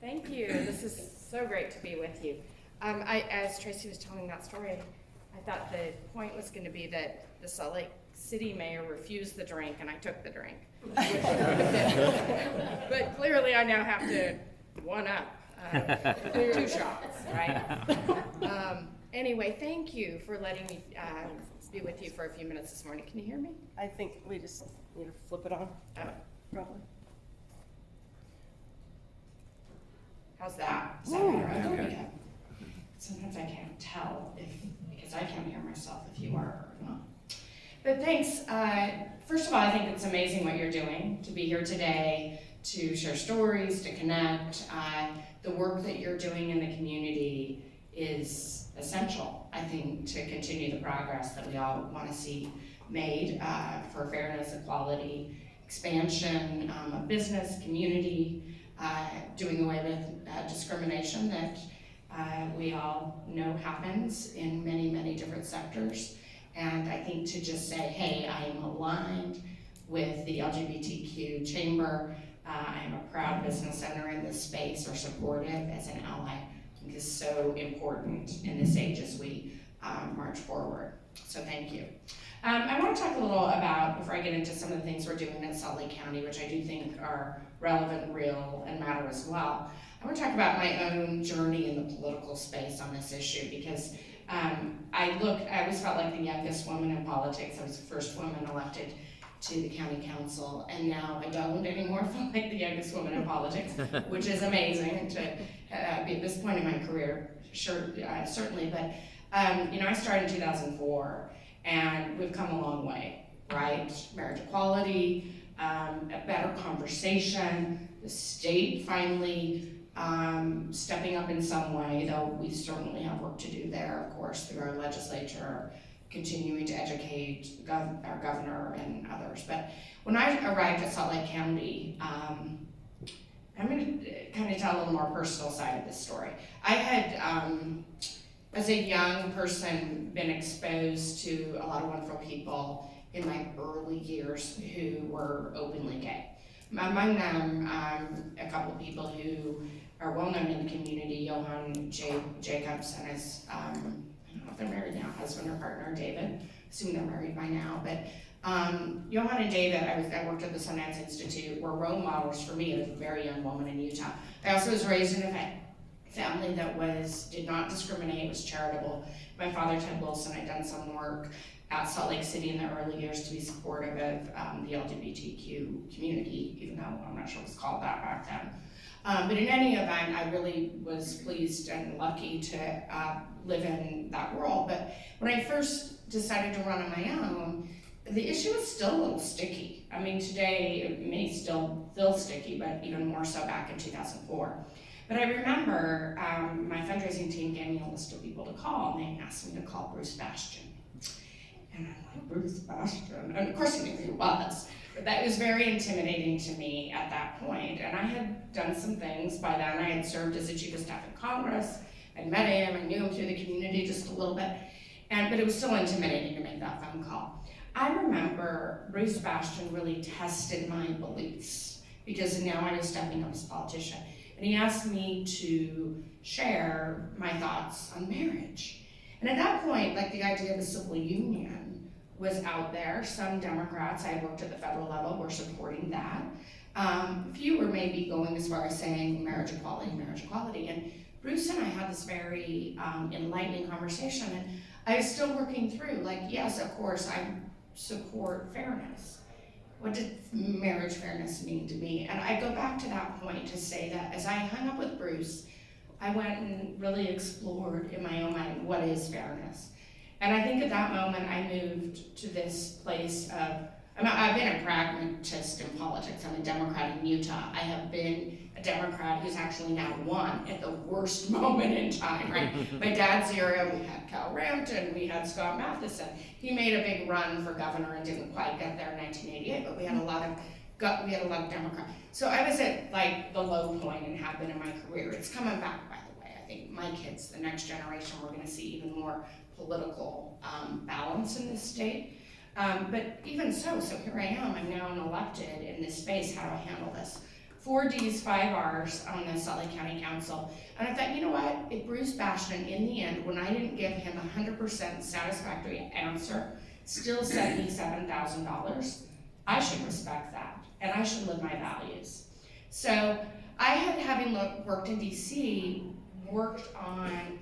Thank you. This is so great to be with you. As Tracy was telling that story, I thought the point was going to be that the Salt Lake City mayor refused the drink and I took the drink. But clearly I now have to one up 2 shots, right? Anyway, thank you for letting me be with you for a few minutes this morning. Can you hear me? I think we just need to flip it on. Probably. How's that? Is that better? Okay. Yeah. Sometimes I can't tell because I can't hear myself if you are or not. But thanks. First of all, I think it's amazing what you're doing to be here today, to share stories, to connect. The work that you're doing in the community is essential, I think, to continue the progress that we all want to see made for fairness, equality, expansion of business, community, doing away with discrimination that we all know happens in many, many different sectors. And I think to just say, hey, I am aligned with the LGBTQ chamber, I am a proud business owner in this space, or supportive as an ally, I think is so important in this age as we march forward. So thank you. I want to talk a little about, before I get into some of the things we're doing in Salt Lake County, which I do think are relevant, real, and matter as well. I want to talk about my own journey in the political space on this issue, because I always felt like the youngest woman in politics. I was the first woman elected to the county council, and now I don't anymore feel like the youngest woman in politics, which is amazing to be at this point in my career, certainly. But I started in 2004, and we've come a long way, right? Marriage equality, a better conversation, the state finally stepping up in some way, though we certainly have work to do there, of course, through our legislature, continuing to educate our governor and others. But when I arrived at Salt Lake County, I'm going to kind of tell a little more personal side of this story. I had, as a young person, been exposed to a lot of wonderful people in my early years who were openly gay. Among them, a couple of people who are well known in the community, Johan Jacobs and his, I don't know if they're married now, husband or partner, David. Assume they're married by now. But Johan and David, I worked at the Sundance Institute, were role models for me as a very young woman in Utah. I also was raised in a family that did not discriminate, was charitable. My father, Ted Wilson, had done some work at Salt Lake City in the early years to be supportive of the LGBTQ community, even though I'm not sure it was called that back then. But in any event, I really was pleased and lucky to live in that world. But when I first decided to run on my own, the issue is still a little sticky. I mean, today it may still feel sticky, but even more so back in 2004. But I remember my fundraising team gave me a list of people to call, and they asked me to call Bruce Bastian. And I'm like, Bruce Bastian? And of course he knew who he was. But that was very intimidating to me at that point. And I had done some things by then. I had served as the chief of staff in Congress. I'd met him, I knew him through the community just a little bit. But it was still intimidating to make that phone call. I remember Bruce Bastian really tested my beliefs, because now I was stepping up as a politician. And he asked me to share my thoughts on marriage. And at that point, like, the idea of a civil union was out there. Some Democrats, I had worked at the federal level, were supporting that. Few were maybe going as far as saying marriage equality. And Bruce and I had this very enlightening conversation, and I was still working through, like, yes, of course, I support fairness. What did marriage fairness mean to me? And I go back to that point to say that as I hung up with Bruce, I went and really explored in my own mind, what is fairness? And I think at that moment I moved to this place of, I've been a pragmatist in politics. I'm a Democrat in Utah. I have been a Democrat who's actually now won at the worst moment in time, right? My dad's era, we had Cal Rampton, we had Scott Matheson. He made a big run for governor and didn't quite get there in 1988, but we had a lot of Democrats. So I was at, like, the low point and have been in my career. It's coming back, by the way. I think my kids, the next generation, we're gonna see even more political balance in this state. But even so here I am. I'm now elected in this space. How do I handle this? 4 Ds, 5 Rs on the Salt Lake County Council. And I thought, you know what, if Bruce Bastian, in the end, when I didn't give him 100% satisfactory answer, still sent me $7,000, I should respect that, and I should live my values. So I had, having worked in DC, worked on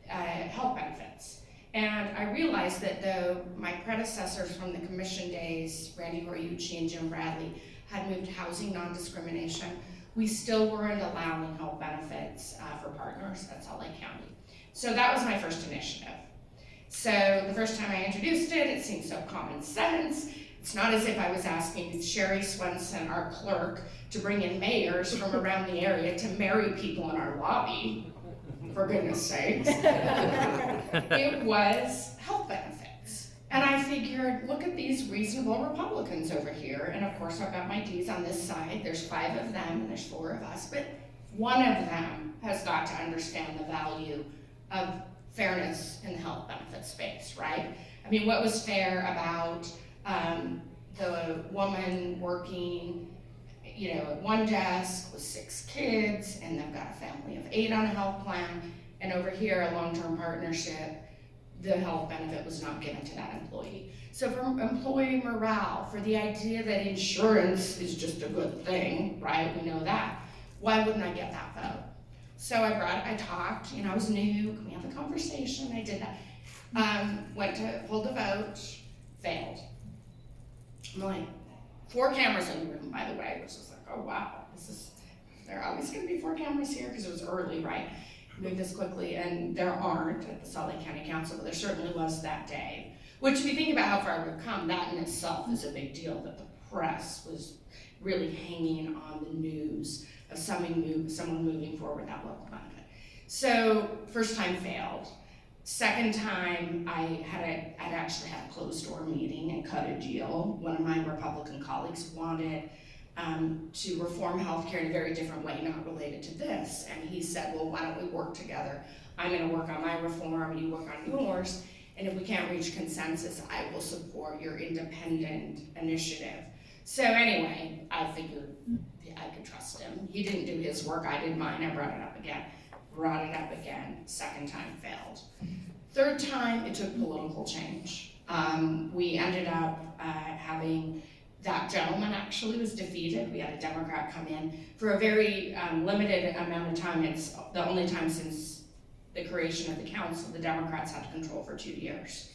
health benefits. And I realized that though my predecessors from the commission days, Randy Horiuchi and Jim Bradley, had moved to housing non-discrimination, we still weren't allowing health benefits for partners at Salt Lake County. So that was my first initiative. So the first time I introduced it, it seemed so common sense. It's not as if I was asking Sherry Swenson, our clerk, to bring in mayors from around the area to marry people in our lobby, for goodness sakes. It was health benefits. And I figured, look at these reasonable Republicans over here. And of course, I've got my Ds on this side. There's 5 of them and there's 4 of us, but one of them has got to understand the value of fairness in the health benefit space, right? I mean, what was fair about the woman working, you know, at one desk with 6 kids, and they've got a family of 8 on a health plan, and over here, a long-term partnership, the health benefit was not given to that employee. So for employee morale, for the idea that insurance is just a good thing, right? We know that. Why wouldn't I get that vote? So I talked, you know, I was new, can we have a conversation? I did that. Went to hold a vote, failed. I'm like, 4 cameras in the room, by the way, which was like, oh wow, there are always gonna be 4 cameras here, because it was early, right? Moved this quickly, and there aren't at the Salt Lake County Council, but there certainly was that day. Which, if you think about how far we've come, that in itself is a big deal, that the press was really hanging on the news of someone moving forward that local benefit. So, first time failed. Second time, I'd actually had a closed door meeting and cut a deal. One of my Republican colleagues wanted to reform healthcare in a very different way, not related to this. And he said, well, why don't we work together? I'm gonna work on my reform, you work on yours, and if we can't reach consensus, I will support your independent initiative. So anyway, I figured I could trust him. He didn't do his work, I did mine, I brought it up again, second time failed. Third time, it took political change. We ended up having, that gentleman actually was defeated. We had a Democrat come in for a very limited amount of time. It's the only time since the creation of the council, the Democrats had control for 2 years.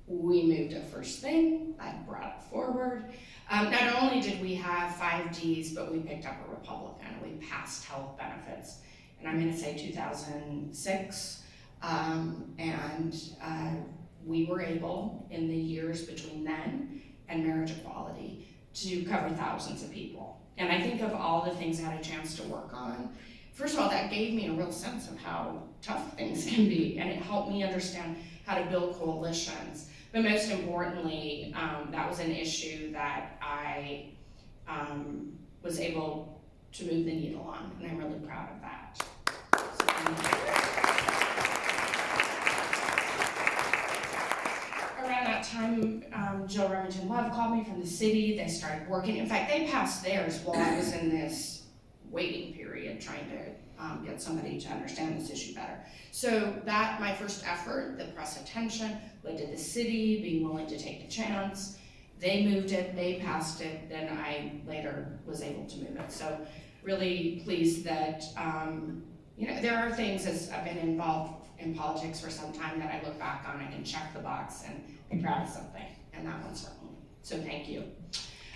We moved a first thing, I brought it forward. Not only did we have 5 Ds, but we picked up a Republican. We passed health benefits. And I'm gonna say 2006. We were able, in the years between then and marriage equality, to cover thousands of people. And I think of all the things I had a chance to work on, first of all, that gave me a real sense of how tough things can be, and it helped me understand how to build coalitions. But most importantly, that was an issue that I was able to move the needle on, and I'm really proud of that. So thank you. Around that time, Jill Remington Love called me from the city. They started working. In fact, they passed theirs while I was in this waiting period trying to get somebody to understand this issue better. So that, my first effort, the press attention, led to the city being willing to take the chance. They moved it, they passed it, then I later was able to move it. So really pleased that, there are things, as I've been involved in politics for some time, that I look back on, I can check the box and be proud of something, and that one certainly. So thank you.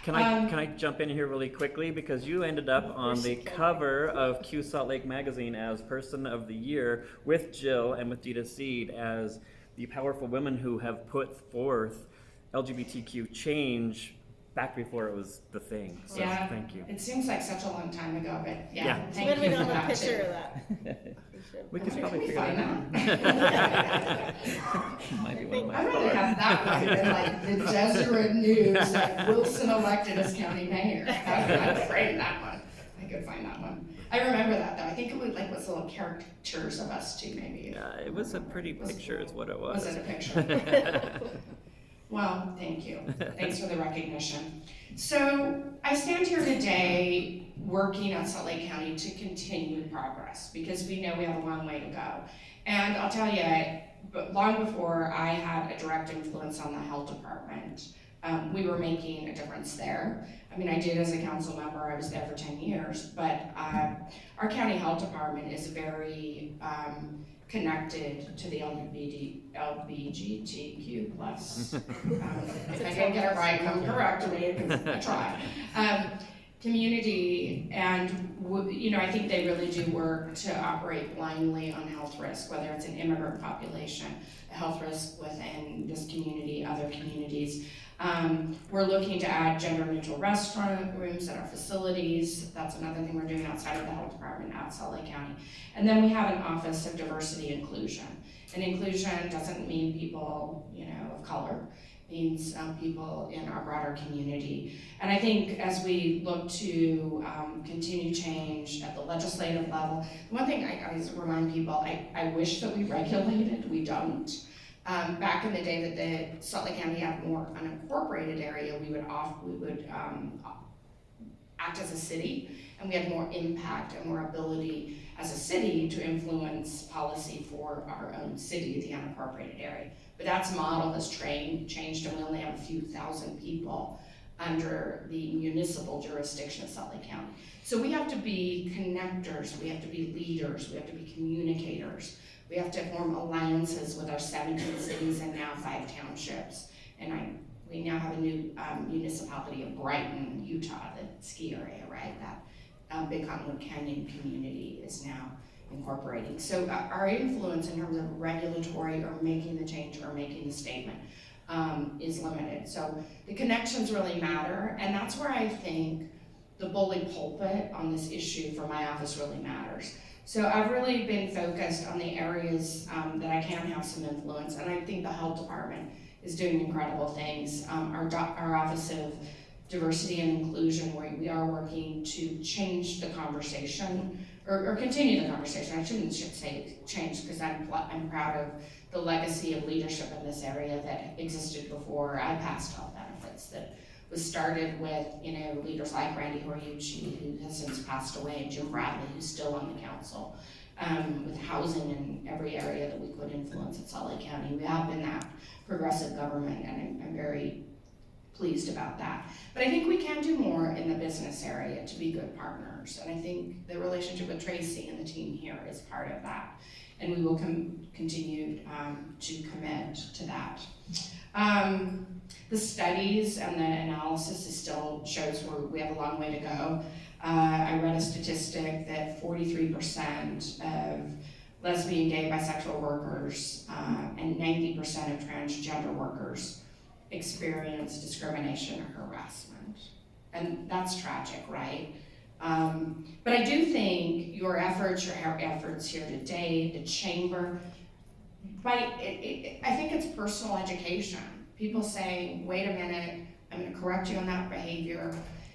Can I jump in here really quickly, because you ended up on the cover of Q Salt Lake magazine as Person of the Year with Jill and with Dita Seed as the powerful women who have put forth LGBTQ change back before it was the thing. So yeah, thank you. It seems like such a long time ago, but yeah. Thank you. We don't have a picture of that. We could probably figure find it out. Might be one of my I'd rather have that one than like the Deseret News that Wilson elected as county mayor. I'd frame that one. I could find that one. I remember that though. I think it was little caricatures of us too, maybe. Yeah, it was a pretty picture is what it was. Was it a picture? Well, thank you. Thanks for the recognition. So I stand here today working on Salt Lake County to continue progress because we know we have a long way to go. And I'll tell you, but long before I had a direct influence on the health department, we were making a difference there. I mean, I did as a council member, I was there for 10 years, but our county health department is very connected to the LGBTQ plus. If I don't get it right, come correct me, because I try. Community, and I think they really do work to operate blindly on health risk, whether it's an immigrant population, a health risk within this community, other communities. We're looking to add gender-neutral restaurant rooms at our facilities. That's another thing we're doing outside of the health department at Salt Lake County. And then we have an Office of Diversity Inclusion. And inclusion doesn't mean people, of color. It means people in our broader community. And I think as we look to continue change at the legislative level, one thing I always remind people, I wish that we regulated, we don't. Back in the day that the Salt Lake County had more unincorporated area, we would act as a city, and we had more impact and more ability as a city to influence policy for our own city, the unincorporated area. But that model has changed, and we only have a few thousand people under the municipal jurisdiction of Salt Lake County. So we have to be connectors, we have to be leaders, we have to be communicators. We have to form alliances with our 17 cities and now 5 townships. And we now have a new municipality of Brighton, Utah, the ski area, right? That Big Cottonwood Canyon community is now incorporating. So our influence in terms of regulatory or making the change or making the statement is limited. So the connections really matter, and that's where I think the bully pulpit on this issue for my office really matters. So I've really been focused on the areas that I can have some influence, and I think the health department is doing incredible things. Our Office of Diversity and Inclusion, where we are working to change the conversation, or continue the conversation. I shouldn't say change, because I'm proud of the legacy of leadership in this area that existed before I passed health benefits, that was started with, leaders like Randy Horiuchi, who has since passed away, and Jim Bradley, who's still on the council, with housing in every area that we could influence at Salt Lake County. We have been that progressive government, and I'm very pleased about that. But I think we can do more in the business area to be good partners, and I think the relationship with Tracy and the team here is part of that, and we will continue to commit to that. The studies and the analysis still shows we have a long way to go. I read a statistic that 43% of lesbian, gay, bisexual workers and 90% of transgender workers experience discrimination or harassment. And that's tragic, right? But I do think your efforts here today, the chamber, I think it's personal education. People saying, wait a minute, I'm gonna correct you on that behavior.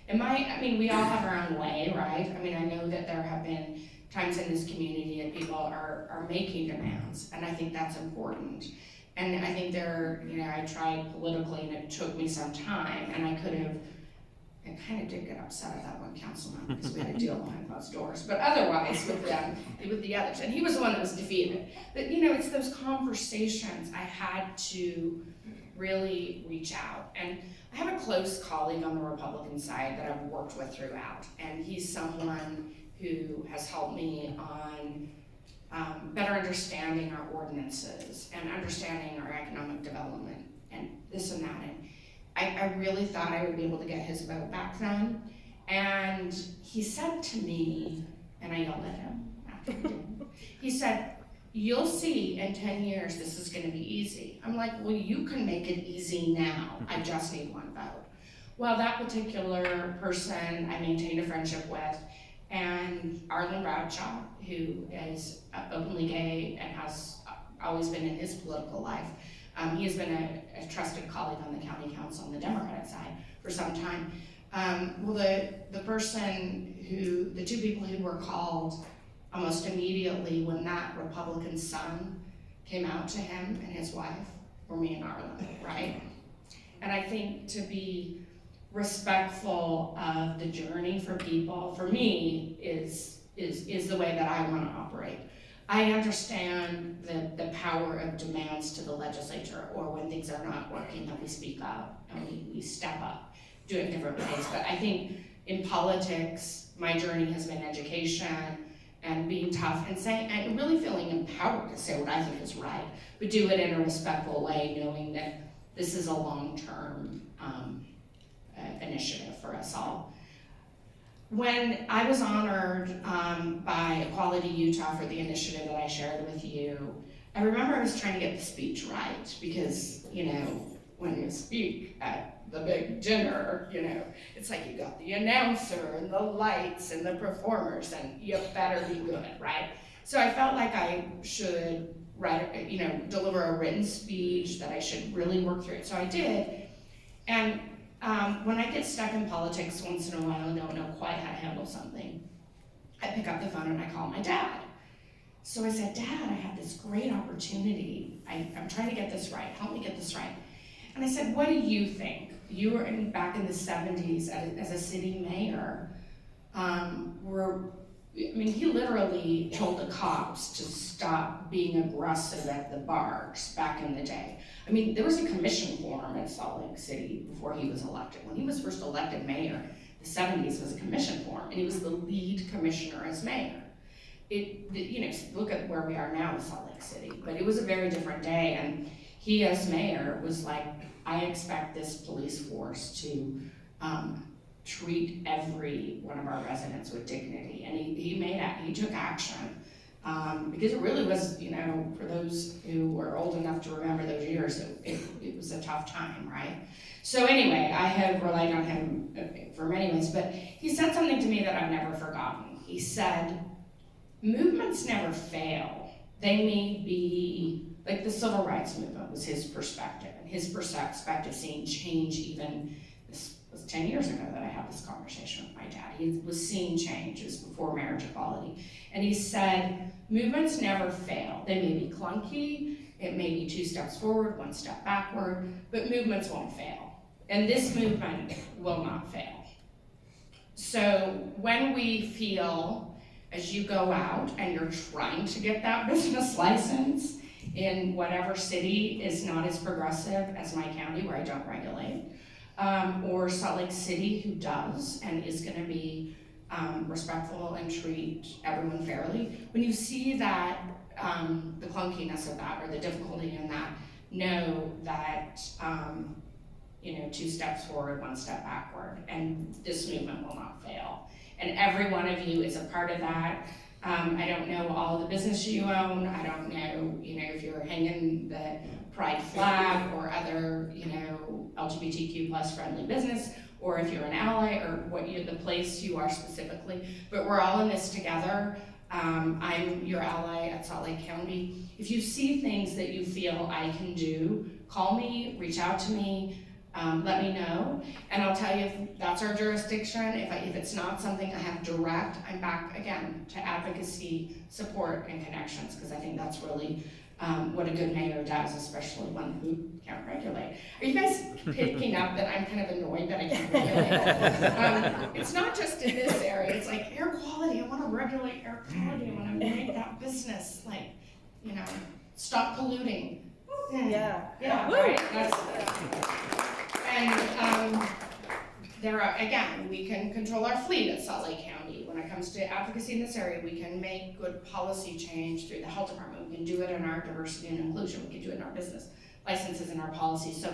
We all have our own way, right? I know that there have been times in this community that people are making demands, and I think that's important. And I think I tried politically, and it took me some time, and I kind of did get upset at that one council member because we had a deal behind closed doors. But otherwise, with the others, and he was the one that was defeated. But it's those conversations I had to really reach out. And I have a close colleague on the Republican side that I've worked with throughout, and he's someone who has helped me on better understanding our ordinances and understanding our economic development and this and that. And I really thought I would be able to get his vote back then. And he said to me, and I yelled at him after he did, he said, you'll see in 10 years this is gonna be easy. I'm like, well, you can make it easy now. I just need one vote. Well, that particular person I maintained a friendship with, and Arlen Bradshaw, who is openly gay and has always been in his political life. He has been a trusted colleague on the county council on the Democratic side for some time. The two people who were called almost immediately when that Republican son came out to him and his wife were me and Arlen, right? And I think to be respectful of the journey for people, for me, is the way that I want to operate. I understand the power of demands to the legislature, or when things are not working, that we speak up and we step up, do it in different ways. But I think in politics, my journey has been education and being tough and saying, and really feeling empowered to say what I think is right, but do it in a respectful way, knowing that this is a long-term initiative for us all. When I was honored by Equality Utah for the initiative that I shared with you, I remember I was trying to get the speech right, because, you know, when you speak at the big dinner, you know, it's like you got the announcer and the lights and the performers, and you better be good, right? So I felt like I should write, you know, deliver a written speech, that I should really work through it. So I did, and when I get stuck in politics once in a while and don't know quite how to handle something, I pick up the phone and I call my dad. So I said, Dad, I have this great opportunity. I'm trying to get this right. Help me get this right. And I said, what do you think? You were back in the 70s as a city mayor. He literally told the cops to stop being aggressive at the bars back in the day. I mean, there was a commission form in Salt Lake City before he was elected. When he was first elected mayor, the 70s was a commission form, and he was the lead commissioner as mayor. You know, look at where we are now in Salt Lake City, but it was a very different day, and he as mayor was like, I expect this police force to treat every one of our residents with dignity, and he took action. Because it really was, you know, for those who were old enough to remember those years, it was a tough time, right? So anyway, I have relied on him for many ways, but he said something to me that I've never forgotten. He said, movements never fail. They may be, like the civil rights movement was his perspective, and his perspective seeing change even, this was 10 years ago that I had this conversation with my dad. He was seeing change, it was before marriage equality. And he said, movements never fail. They may be clunky, it may be 2 steps forward, 1 step backward, but movements won't fail. And this movement will not fail. So when we feel, as you go out and you're trying to get that business license in whatever city is not as progressive as my county, where I don't regulate, or Salt Lake City, who does and is gonna be respectful and treat everyone fairly. When you see that, the clunkiness of that or the difficulty in that, know that, you know, 2 steps forward, 1 step backward, and this movement will not fail. And every one of you is a part of that. I don't know all the business you own. I don't know, you know, if you're hanging the pride flag or other, you know, LGBTQ plus friendly business, or if you're an ally, or the place you are specifically, but we're all in this together. I'm your ally at Salt Lake County. If you see things that you feel I can do, call me, reach out to me, let me know, and I'll tell you if that's our jurisdiction. If it's not something I have direct, I'm back again to advocacy, support, and connections, because I think that's really what a good mayor does, especially one who can't regulate. Are you guys picking up that I'm kind of annoyed that I can't regulate? It's not just in this area, it's like air quality, I want to regulate air quality, I want to make that business, like, you know, stop polluting. Yeah. Yeah, right? And there are, again, we can control our fleet at Salt Lake County. When it comes to advocacy in this area, we can make good policy change through the health department. We can do it in our diversity and inclusion. We can do it in our business licenses and our policies. So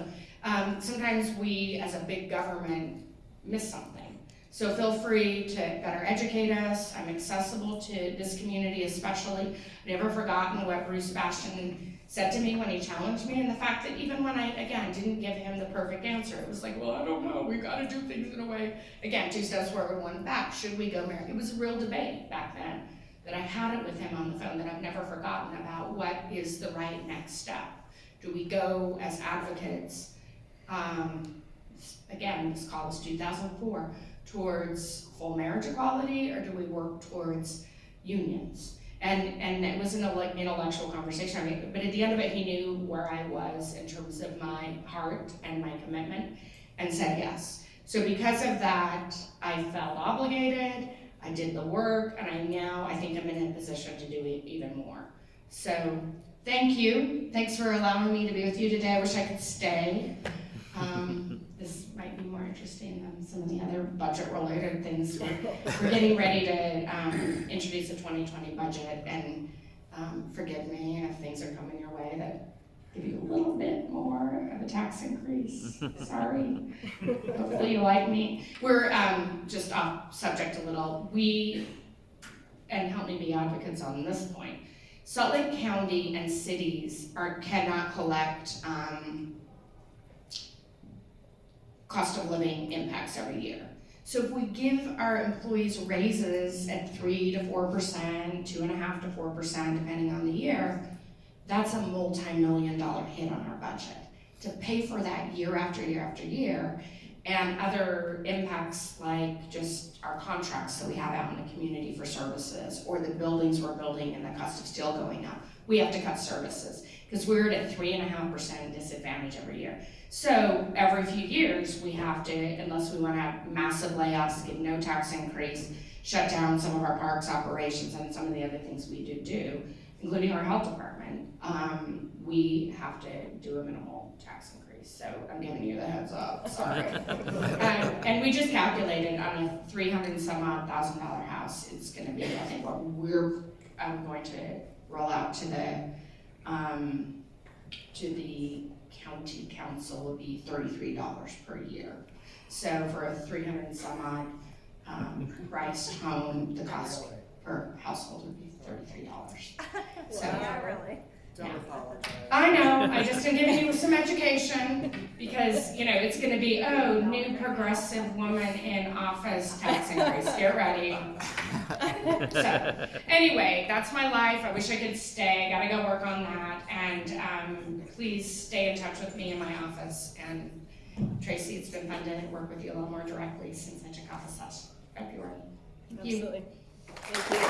sometimes we, as a big government, miss something. So feel free to better educate us. I'm accessible to this community especially. I've never forgotten what Bruce Sebastian said to me when he challenged me, and the fact that even when I, again, didn't give him the perfect answer, it was like, well, I don't know, we gotta do things in a way, again, 2 steps forward, 1 back, should we go marry? It was a real debate back then, that I had it with him on the phone, that I've never forgotten about what is the right next step. Do we go as advocates, again, this call was 2004, towards full marriage equality, or do we work towards unions? And it was an intellectual conversation, I mean, but at the end of it, he knew where I was in terms of my heart and my commitment, and said yes. So because of that, I felt obligated, I did the work, and I think I'm in a position to do even more. So thank you. Thanks for allowing me to be with you today. I wish I could stay. This might be more interesting than some of the other budget-related things. We're getting ready to introduce a 2020 budget, and forgive me if things are coming your way that give you a little bit more of a tax increase. Sorry. Hopefully you like me. We're just off subject a little. And help me be advocates on this point, Salt Lake County and cities cannot collect cost of living impacts every year. So if we give our employees raises at 3 to 4%, 2.5 to 4%, depending on the year, that's a multi-million-dollar hit on our budget. To pay for that year after year after year, and other impacts like just our contracts that we have out in the community for services, or the buildings we're building and the cost of steel going up, we have to cut services because we're at a 3.5% disadvantage every year. So every few years we have to, unless we want to have massive layoffs, give no tax increase, shut down some of our parks operations and some of the other things we do, including our health department, we have to do a minimal tax increase. So I'm giving you the heads up, sorry. And we just calculated on a $300,000 house, it's gonna be, I think what we're going to roll out to the county council will be $33 per year. So for a 300 and some odd priced home, the cost per household would be $33. So, Yeah, really. yeah. I know, I just am giving you some education because, it's gonna be, new progressive woman in office tax increase, get ready. So, anyway, that's my life. I wish I could stay, gotta go work on that. And please stay in touch with me in my office. And Tracy, it's been fun to work with you a little more directly since I took office last February. Thank you. Absolutely. Thank you.